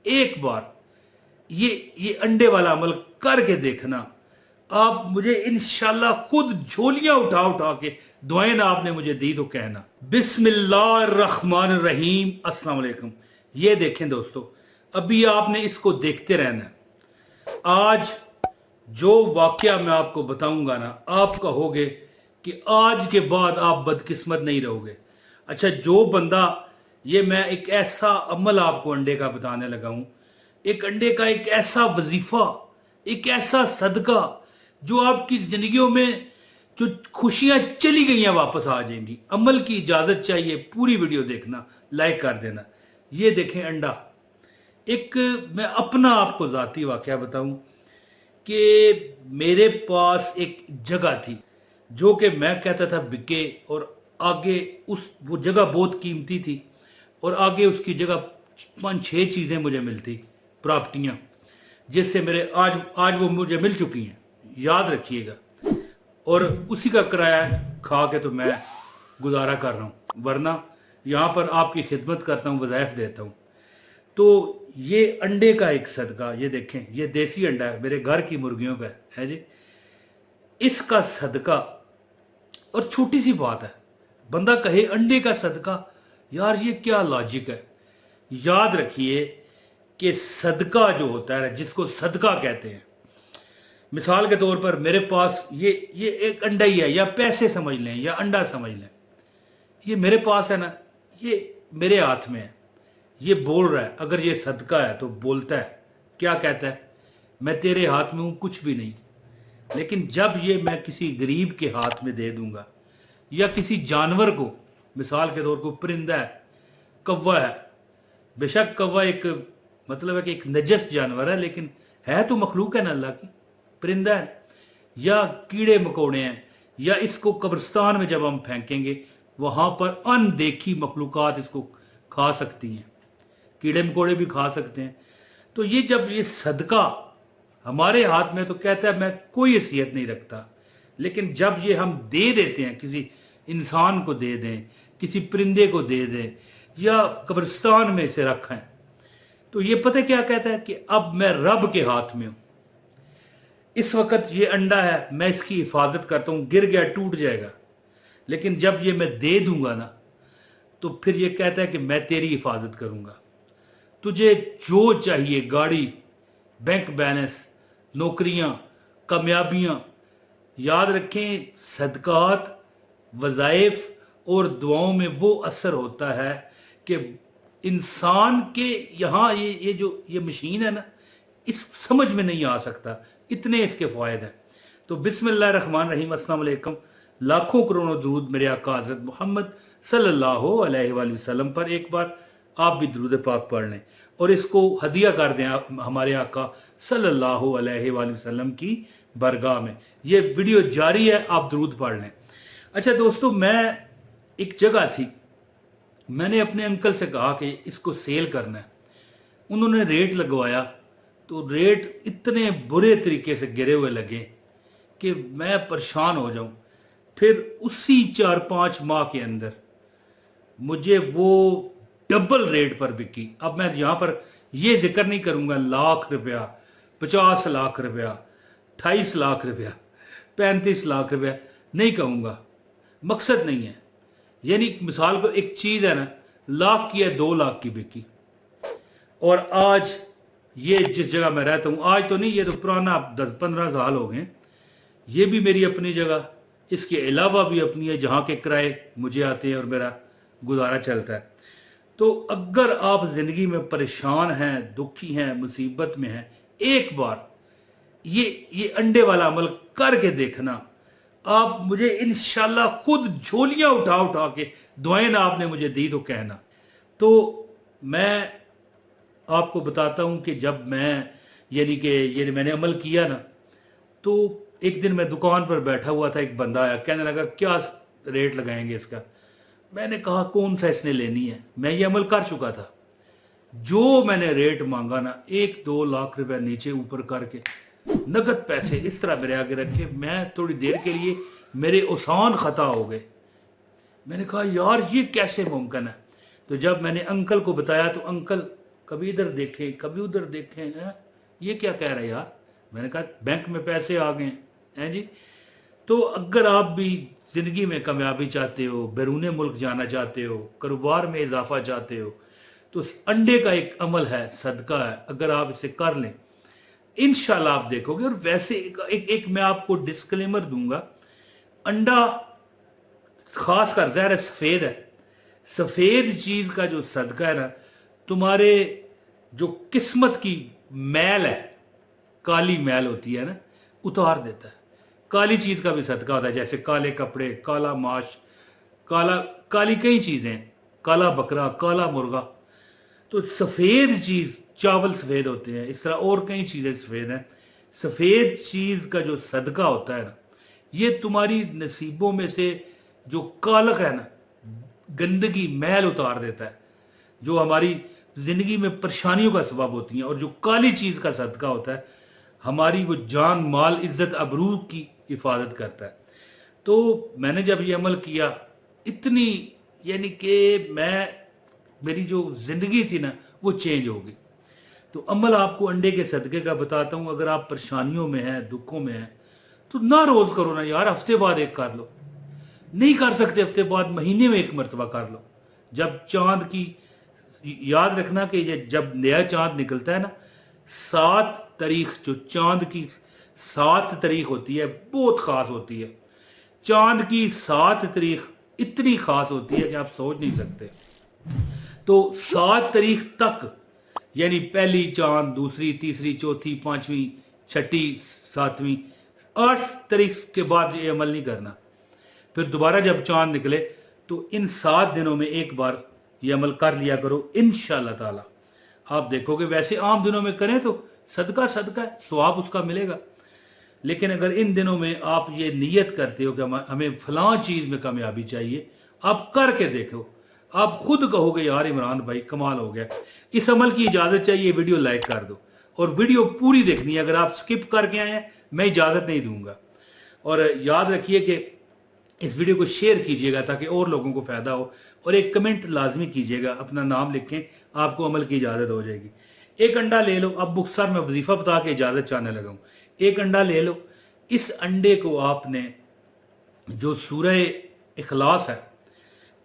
एक बार ये अंडे वाला अमल करके देखना, आप मुझे इंशाल्लाह खुद झोलियां उठा उठा के दुआएं ना आपने मुझे दी तो कहना। बिस्मिल्लाहिर्रहमानिर्रहीम। अस्सलाम वालेकुम। ये देखें दोस्तों, अभी आपने इसको देखते रहना। आज जो वाकया मैं आपको बताऊंगा ना, आप कहोगे कि आज के बाद आप बदकिस्मत नहीं रहोगे। अच्छा, जो बंदा, ये मैं एक ऐसा अमल आपको अंडे का बताने लगा हूं, एक अंडे का एक ऐसा वजीफा, एक ऐसा सदका जो आपकी जिंदगियों में जो खुशियां चली गई हैं वापस आ जाएंगी। अमल की इजाजत चाहिए, पूरी वीडियो देखना, लाइक कर देना। ये देखें अंडा। एक मैं अपना आपको जाती वाकया बताऊं कि मेरे पास एक जगह थी जो कि मैं कहता था बिके, और आगे वो जगह बहुत कीमती थी, और आगे उसकी जगह 5-6 चीज़ें मुझे मिलती, प्रॉपर्टियां, जिससे मेरे आज वो मुझे मिल चुकी हैं, याद रखिएगा। और उसी का किराया खा के तो मैं गुजारा कर रहा हूँ, वरना यहाँ पर आपकी खिदमत करता हूँ, वज़ाइफ देता हूँ। तो ये अंडे का एक सदका, ये देखें, ये देसी अंडा है, मेरे घर की मुर्गियों का है जी। इसका सदका, और छोटी सी बात है, बंदा कहे अंडे का सदका, यार ये क्या लॉजिक है। याद रखिए कि सदका जो होता है, जिसको सदका कहते हैं, मिसाल के तौर पर मेरे पास ये एक अंडा ही है, या पैसे समझ लें या अंडा समझ लें, ये मेरे पास है ना, ये मेरे हाथ में है, ये बोल रहा है। अगर ये सदका है तो बोलता है, क्या कहता है, मैं तेरे हाथ में हूं, कुछ भी नहीं। लेकिन जब ये मैं किसी गरीब के हाथ में दे दूंगा, या किसी जानवर को, मिसाल के तौर पर परिंदा है, कौवा है, बेशक कौवा एक मतलब है कि एक नजस जानवर है, लेकिन है तो मखलूक है ना अल्लाह की, परिंदा है, या कीड़े मकोड़े हैं, या इसको कब्रिस्तान में जब हम फेंकेंगे, वहां पर अनदेखी मखलूकात इसको खा सकती हैं, कीड़े मकोड़े भी खा सकते हैं। तो ये जब ये सदका हमारे हाथ में, तो कहता है मैं कोई हैसियत नहीं रखता। लेकिन जब ये हम दे देते हैं, किसी इंसान को दे दें, किसी परिंदे को दे दें, या कब्रिस्तान में इसे रखें, तो ये पता क्या कहता है कि अब मैं रब के हाथ में हूं। इस वक्त ये अंडा है, मैं इसकी हिफाजत करता हूं, गिर गया टूट जाएगा, लेकिन जब ये मैं दे दूंगा ना, तो फिर ये कहता है कि मैं तेरी हिफाजत करूंगा। तुझे जो चाहिए, गाड़ी, बैंक बैलेंस, नौकरियां, कामयाबियां, याद रखें, सदकात, वज़ाइफ और दुआओं में वो असर होता है कि इंसान के यहाँ ये मशीन है ना, इस समझ में नहीं आ सकता, इतने इसके फ़ायदे हैं। तो बिस्मिल्लाहिर्रहमानिर्रहीम। अस्सलाम वालेकुम। लाखों करोड़ों दुरूद मेरे आका हज़रत मोहम्मद सल्लल्लाहु अलैहि वसल्लम पर एक बार आप भी दुरूद पाक पढ़ लें, और इसको हदिया कर दें हमारे आका सल्लल्लाहु अलैहि वसल्लम की बरगाह में। ये वीडियो जारी है, आप दुरूद पढ़ लें। अच्छा दोस्तों, मैं एक जगह थी, मैंने अपने अंकल से कहा कि इसको सेल करना है। उन्होंने रेट लगवाया, तो रेट इतने बुरे तरीके से गिरे हुए लगे कि मैं परेशान हो जाऊं। फिर उसी 4-5 माह के अंदर मुझे वो डबल रेट पर बिकी। अब मैं यहां पर ये जिक्र नहीं करूंगा लाख रुपया, 50 लाख रुपया, 28 लाख रुपया, 35 लाख रुपया नहीं कहूंगा, मकसद नहीं है। यानी मिसाल को एक चीज है ना, लाख की है, 2 लाख की बिकी। और आज ये जिस जगह मैं रहता हूं, आज तो नहीं, ये तो पुराना 10-15 साल हो गए, ये भी मेरी अपनी जगह, इसके अलावा भी अपनी है, जहां के किराए मुझे आते हैं और मेरा गुजारा चलता है। तो अगर आप जिंदगी में परेशान हैं, दुखी हैं, मुसीबत में हैं, एक बार ये अंडे वाला अमल करके देखना, आप मुझे इंशाल्लाह खुद झोलियां उठा उठा के दुआएं ना आपने मुझे दी तो कहना। तो मैं आपको बताता हूं कि जब मैं यानी कि ये मैंने अमल किया ना, तो एक दिन मैं दुकान पर बैठा हुआ था, एक बंदा आया, कहने लगा क्या रेट लगाएंगे इसका। मैंने कहा कौन सा इसने लेनी है, मैं ये अमल कर चुका था। जो मैंने रेट मांगा ना, 1-2 लाख रुपए नीचे ऊपर करके नगद पैसे इस तरह मेरे आगे रखे, मैं थोड़ी देर के लिए मेरे ओसान खता हो गए। मैंने कहा यार ये कैसे मुमकिन है। तो जब मैंने अंकल को बताया, तो अंकल कभी इधर देखें कभी उधर देखें, हैं ये क्या कह रहे यार। मैंने कहा बैंक में पैसे आ गए हैं जी। तो अगर आप भी ज़िंदगी में कामयाबी चाहते हो, बैरून मुल्क जाना चाहते हो, कारोबार में इजाफा चाहते हो, तो इस अंडे का एक अमल है, सदका है, अगर आप इसे कर लें इंशाल्लाह आप देखोगे। और वैसे एक मैं आपको डिस्क्लेमर दूंगा, अंडा खास कर ज़ाहिर सफ़ेद है, सफ़ेद चीज़ का जो सदका है ना, तुम्हारे जो किस्मत की मैल है, काली मैल होती है ना, उतार देता है। काली चीज़ का भी सदका होता है, जैसे काले कपड़े, काला माश, काली कई चीज़ें, काला बकरा, काला मुर्गा। तो सफ़ेद चीज़, चावल सफ़ेद होते हैं, इस तरह और कई चीज़ें सफ़ेद हैं। सफ़ेद चीज़ का जो सदका होता है ना, ये तुम्हारी नसीबों में से जो कालक है ना, गंदगी मैल उतार देता है, जो हमारी ज़िंदगी में परेशानियों का सबब होती हैं। और जो काली चीज़ का सदका होता है, हमारी वो जान माल इज़्ज़त अबरू की हिफाजत करता है। तो मैंने जब ये अमल किया, इतनी यानी कि मेरी जो ज़िंदगी थी ना वो चेंज हो गई। तो अमल आपको अंडे के सदके का बताता हूँ। अगर आप परेशानियों में हैं, दुखों में हैं, तो ना रोज़ करो ना यार, हफ्ते बाद एक कर लो। नहीं कर सकते हफ्ते बाद, महीने में एक मरतबा कर लो। जब चांद की, याद रखना कि जब नया चांद निकलता है ना, 7 तारीख, जो चांद की 7 तारीख होती है, बहुत ख़ास होती है। चांद की 7 तारीख इतनी ख़ास होती है कि आप सोच नहीं सकते। तो 7 तारीख तक, यानी पहली चांद, दूसरी, तीसरी, चौथी, पांचवी, छठी, 7वीं, 8 तारीख के बाद ये अमल नहीं करना। फिर दोबारा जब चांद निकले तो इन 7 दिनों में एक बार ये अमल कर लिया करो, इंशाअल्लाह ताला आप देखोगे। वैसे आम दिनों में करें तो सदका है, सवाब उसका मिलेगा। लेकिन अगर इन दिनों में आप ये नियत करते हो कि हमें फलां चीज़ में कामयाबी चाहिए, आप करके देखो, आप खुद कहोगे यार इमरान भाई कमाल हो गया। इस अमल की इजाज़त चाहिए, वीडियो लाइक कर दो और वीडियो पूरी देखनी है। अगर आप स्किप करके आए हैं, मैं इजाज़त नहीं दूंगा। और याद रखिए कि इस वीडियो को शेयर कीजिएगा ताकि और लोगों को फ़ायदा हो, और एक कमेंट लाजमी कीजिएगा, अपना नाम लिखें, आपको अमल की इजाज़त हो जाएगी। एक अंडा ले लो। अब मुख्तसर मैं वजीफ़ा बता के इजाज़त चाहने लगा हूँ। एक अंडा ले लो। इस अंडे को आपने, जो सूरह इखलास है,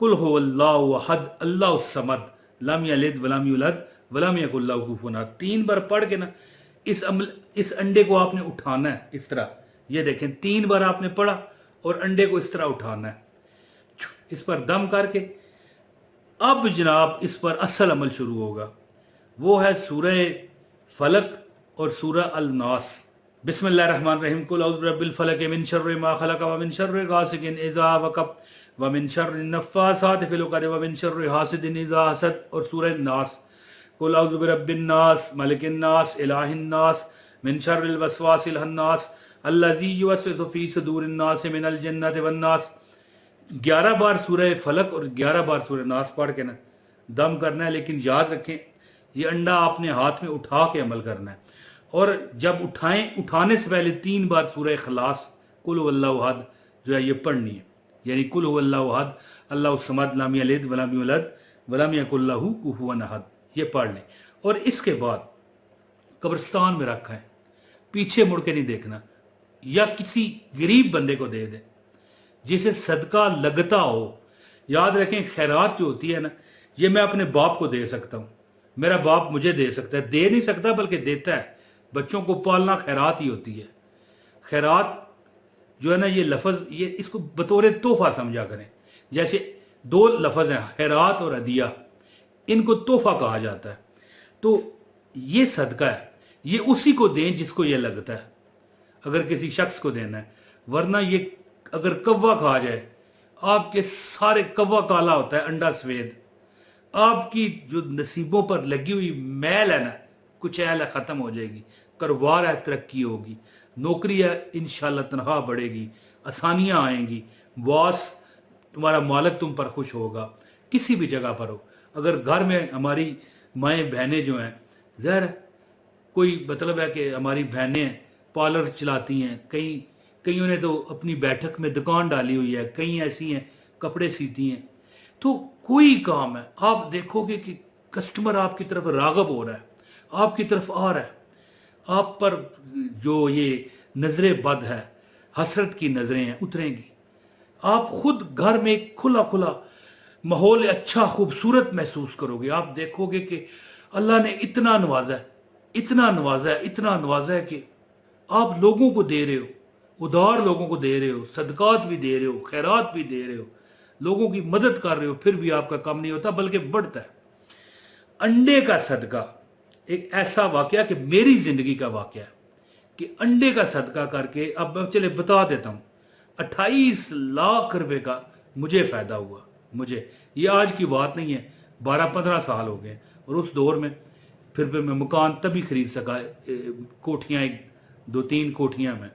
कुल हु अल्लाहु अहद अल्लाहु समद लम यलिद वलम यूलद वलम यकुल लहू कुफुवन अहद, 3 बार पढ़ के ना इस अंडे को आपने उठाना है। इस तरह, ये देखें, 3 बार आपने पढ़ा और अंडे को इस तरह उठाना है, इस पर दम करके। अब जनाब इस पर असल अमल शुरू होगा, वो है सूरह फलक और सूरह अल नास। बिस्मिल्लाहिर्रहमानिर्रहीम। कुल औज़ु बिरब्बिल फलक मिन शर्रि मा खलक व मिन शर्रि गासिकिन इज़ा वक़ब व मिन शर्रि नफ़्फ़ासाति फ़िल उक़द व मिन शर्रि हासिदिन इज़ा हसद। और सूरह नास, कुल औज़ु बिरब्बिन नास मलिकिन नास इलाहिन नास मिन शर्रिल वस्वासिल हन्नास अल्लज़ी युवस्विसु फ़ी सुदूरिन नास मिनल जन्नति वन नास। 11 बार सूरह फलक और 11 बार सूरह नास पढ़ के ना दम करना है। लेकिन याद रखें, ये अंडा आपने हाथ में उठा के अमल करना है। और जब उठाने से पहले 3 बार सूरह इखलास कुल हुवल्लाहु अहद जो है ये पढ़नी है, यानी कुल हुवल्लाहु अहद अल्लाहु समद लम यलिद वलम यूलद वलम यकुल लहू कुफुवन अहद, ये पढ़ लें। और इसके बाद कब्रिस्तान में रखा है, पीछे मुड़ के नहीं देखना, या किसी गरीब बंदे को दे दे जिसे सदका लगता हो। याद रखें, खैरात जो होती है ना, ये मैं अपने बाप को दे सकता हूँ, मेरा बाप मुझे दे सकता है, दे नहीं सकता बल्कि देता है। बच्चों को पालना खैरात ही होती है। खैरात जो है ना, ये लफ्ज़, ये इसको बतौर तोहफा समझा करें। जैसे 2 लफ्ज़ हैं, खैरात और अदिया, इनको तोहफा कहा जाता है। तो ये सदका है, ये उसी को दें जिसको ये लगता है, अगर किसी शख्स को देना है। वरना ये अगर कव्वा खा जाए, आपके सारे, कव्वा काला होता है, अंडा सफेद, आपकी जो नसीबों पर लगी हुई मैल है ना, कुचैल है, ख़त्म हो जाएगी। कारोबार है, तरक्की होगी। नौकरी है, इंशाल्लाह तनख्वाह बढ़ेगी, आसानियाँ आएंगी, बॉस तुम्हारा मालिक तुम पर खुश होगा, किसी भी जगह पर हो। अगर घर में हमारी माएँ बहनें जो हैं, ज़ाहिर है कोई मतलब है कि हमारी बहनें पार्लर चलाती हैं, कईयों ने तो अपनी बैठक में दुकान डाली हुई है, कई ऐसी हैं कपड़े सीती हैं। तो कोई काम है, आप देखोगे कि कस्टमर आपकी तरफ रागब हो रहा है, आपकी तरफ आ रहा है, आप पर जो ये नजरें बद है, हसरत की नजरें हैं, उतरेंगी। आप खुद घर में एक खुला खुला माहौल अच्छा खूबसूरत महसूस करोगे। आप देखोगे कि अल्लाह ने इतना नवाजा है, इतना नवाजा है, इतना नवाजा है कि आप लोगों को दे रहे हो, उधार लोगों को दे रहे हो, सदकात भी दे रहे हो, खैरात भी दे रहे हो, लोगों की मदद कर रहे हो, फिर भी आपका कम नहीं होता बल्कि बढ़ता है। अंडे का सदका एक ऐसा वाकया कि मेरी जिंदगी का वाकया है कि अंडे का सदका करके, अब मैं चले बता देता हूं, 28 लाख रुपए का मुझे फायदा हुआ। मुझे, ये आज की बात नहीं है, 12-15 साल हो गए। और उस दौर में फिर मैं मकान तभी खरीद सका, कोठियां, 2-3 कोठियां में।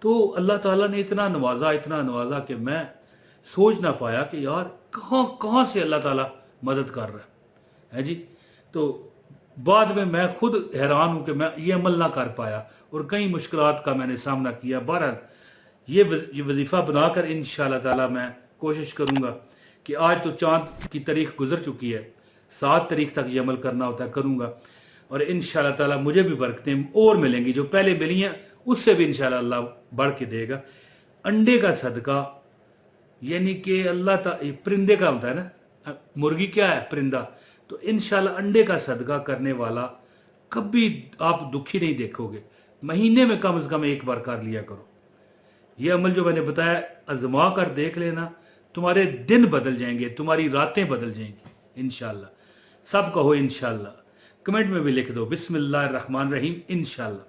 तो अल्लाह ताला ने इतना नवाजा कि मैं सोच ना पाया कि यार कहां से अल्लाह ताला मदद कर रहा है जी। तो बाद में मैं खुद हैरान हूं कि मैं ये अमल ना कर पाया और कई मुश्किलात का मैंने सामना किया। बहरहाल ये वजीफा बनाकर इंशाअल्लाह ताला मैं कोशिश करूंगा कि आज तो चांद की तारीख गुजर चुकी है, 7 तारीख तक ये अमल करना होता है, करूंगा। और इंशाअल्लाह ताला मुझे भी बरकतें और मिलेंगी, जो पहले मिली हैं उससे भी इंशाअल्लाह अल्लाह बढ़ के देगा। अंडे का सदका यानी कि अल्लाह परिंदे का होता है ना, मुर्गी क्या है, परिंदा। तो इंशाअल्लाह अंडे का सदका करने वाला कभी आप दुखी नहीं देखोगे। महीने में कम से कम एक बार कर लिया करो। ये अमल जो मैंने बताया आजमा कर देख लेना, तुम्हारे दिन बदल जाएंगे, तुम्हारी रातें बदल जाएंगी इंशाअल्लाह। सब कहो इंशाअल्लाह, कमेंट में भी लिख दो बिस्मिल्लाहिर्रहमानिर्रहीम इंशाअल्लाह।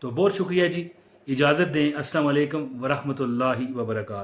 तो बहुत शुक्रिया जी, इजाज़त दें। अस्सलाम वालेकुम वरहमतुल्लाहि वबरकातुहू।